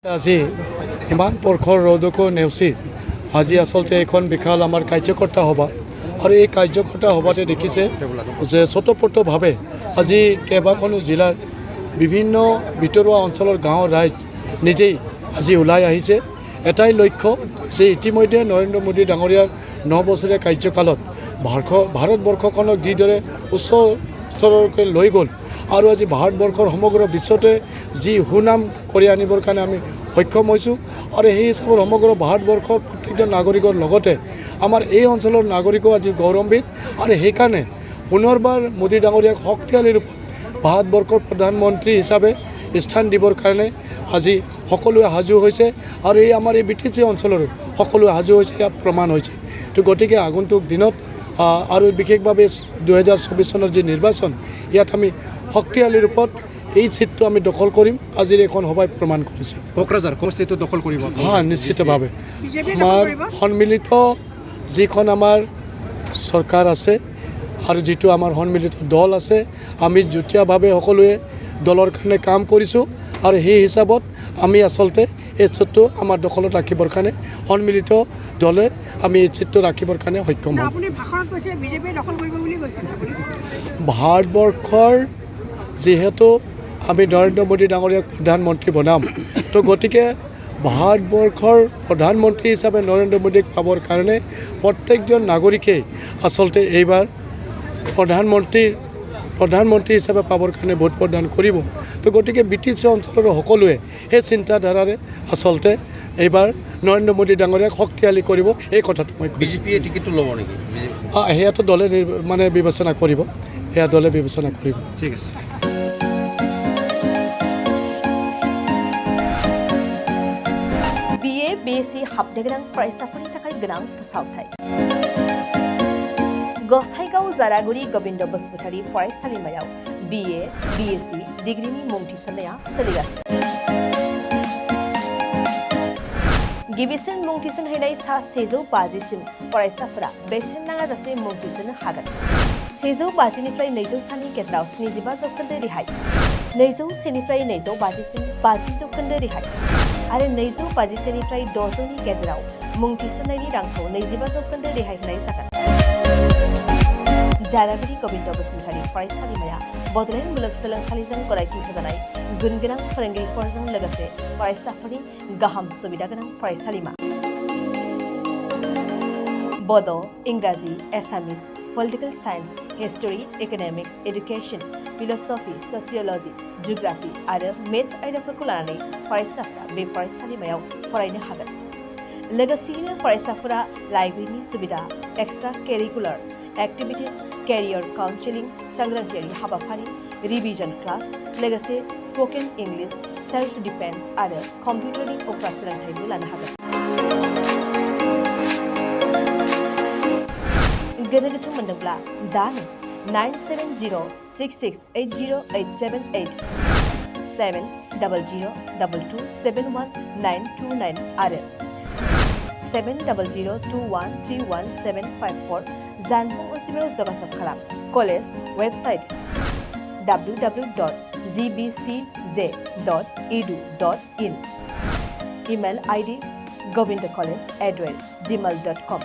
আজি ইমান প্ৰখৰ ৰ'দকো নেওচি আজি আচলতে এখন বিশাল আমাৰ কাৰ্যকৰ্তা সভা আৰু এই কাৰ্যকৰ্তা সভাতে দেখিছে যে স্বতঃস্ফূৰ্তভাৱে আজি কেইবাখনো জিলাৰ বিভিন্ন ভিতৰুৱা অঞ্চলৰ গাঁৱৰ ৰাইজ নিজেই আজি ওলাই আহিছে। এটাই লক্ষ্য যে ইতিমধ্যে নৰেন্দ্ৰ মোদী ডাঙৰীয়াৰ 9 বছৰীয়া কাৰ্যকালত ভাৰতবৰ্ষখনক যিদৰে উচ্চ স্তৰলৈকে লৈ গ'ল আৰু আজি ভাৰতবৰ্ষৰ সমগ্ৰ বিশ্বতে যি সুনাম কৰি আনিবৰ কাৰণে আমি সক্ষম হৈছোঁ আৰু সেই হিচাপত সমগ্ৰ ভাৰতবৰ্ষৰ প্ৰত্যেকজন নাগৰিকৰ লগতে আমাৰ এই অঞ্চলৰ নাগৰিকো আজি গৌৰৱান্বিত আৰু সেইকাৰণে পুনৰবাৰ মোদী ডাঙৰীয়াক শক্তিশালী ৰূপত ভাৰতবৰ্ষৰ প্ৰধানমন্ত্ৰী হিচাপে স্থান দিবৰ কাৰণে আজি সকলোৱে সাজু হৈছে আৰু এই আমাৰ এই BTC অঞ্চলৰো সকলোৱে সাজু হৈছে, ইয়াৰ প্ৰমাণ হৈছে। তো গতিকে আগন্তুক দিনত আৰু বিশেষভাৱে 2024 চনৰ যি নিৰ্বাচন ইয়াত আমি শক্তিশালী ৰূপত এই চিটটো আমি দখল কৰিম, আজিৰ এখন সভাই প্ৰমাণ কৰিছে। কোকৰাঝাৰ সমষ্টিটো দখল কৰিব? হয়, নিশ্চিতভাৱে। আমাৰ সন্মিলিত যিখন আমাৰ চৰকাৰ আছে আৰু যিটো আমাৰ সন্মিলিত দল আছে, আমি যুটীয়াভাৱে সকলোৱে দলৰ কাৰণে কাম কৰিছোঁ আৰু সেই হিচাপত আমি আচলতে এই চিটটো আমাৰ দখলত ৰাখিবৰ কাৰণে সন্মিলিত দলে আমি এই চিটটো ৰাখিবৰ কাৰণে সক্ষম হ'ম। ভাৰতবৰ্ষৰ যিহেতু আমি নৰেন্দ্ৰ মোদী ডাঙৰীয়াক প্ৰধানমন্ত্ৰী বনাম, তো গতিকে ভাৰতবৰ্ষৰ প্ৰধানমন্ত্ৰী হিচাপে নৰেন্দ্ৰ মোদীক পাবৰ কাৰণে প্ৰত্যেকজন নাগৰিকেই আচলতে এইবাৰ প্ৰধানমন্ত্ৰী হিচাপে পাবৰ কাৰণে ভোট প্ৰদান কৰিব। তো গতিকে BTC অঞ্চলৰ সকলোৱে সেই চিন্তাধাৰাৰে আচলতে এইবাৰ নৰেন্দ্ৰ মোদী ডাঙৰীয়াক শক্তিশালী কৰিব, এই কথাটো মই কৈছোঁ। BJPয়ে টিকেটটো ল'ব নেকি? সেয়াটো দলে বিবেচনা কৰিব, সেয়া দলে বিবেচনা কৰিব। ঠিক আছে। BA BSc हाबनो गोनां फरायसाफोरनि थाखाय गोनां फोसावथाय। गसाइगाव जारागुरि गोविंद बसुमतारी फरायसालिमायाव BA BSc डिग्रीनि मुं थिसननाया सोलिगासिनो। गिबिसिन मुं थिसनहैनाय सा 150 सिम फरायसाफोरा बेसेन नाङाजासे मुं थिसननो हागोन। 150 निफ्राय 200 सानि गेजेराव 75 जौखोन्दो रेहाय, 201 निफ्राय 250 सिम 50 जौखोन्दो रेहाय आरो 250 निफ्राय 600 नि गेजेराव मुं थिसननायनि रांखौ 25 जौखोन्दो रेहाय होनाय जागोन। जारागुरि गोविंद बसुमतारी फरायसालिमाया बड'लेण्ड मुलुगसोलोंसालिजों गनायथि होजानाय गुनगोनां फोरोंगिरिफोरजों लोगोसे फरायसाफोरनि गाहाम सुबिदा गोनां फरायसालिमा। बड', इंराजि, Assamese, political science, history, economics, education, philosophy, sociology, geography आरो मेथ्स आयदाफोरखौ लानानै फरायसाफोरा बे फरायसालिमायाव फरायनो हागोन। लोगोसेयैनो फरायसाफोरा लाइब्रेरिनि सुबिदा, extra curricular activities, career counselling, सांग्रांथियारि हाबाफारि, रिविजन क्लास, लोगोसे स्पोकन इंग्लिश, सेल्फ डिफेन्स आरो कम्पिउटारनि उफ्रा सोलोंथायबो लानो हागोन। गोनो गोथो मोनदोंब्ला दानो 9706680878 7002271929 आरो 7002131754 जानबुं अनजिमायाव जगाजग खालाम। College website www.gbcj.edu.in, email ID govindcollege@gmail.com।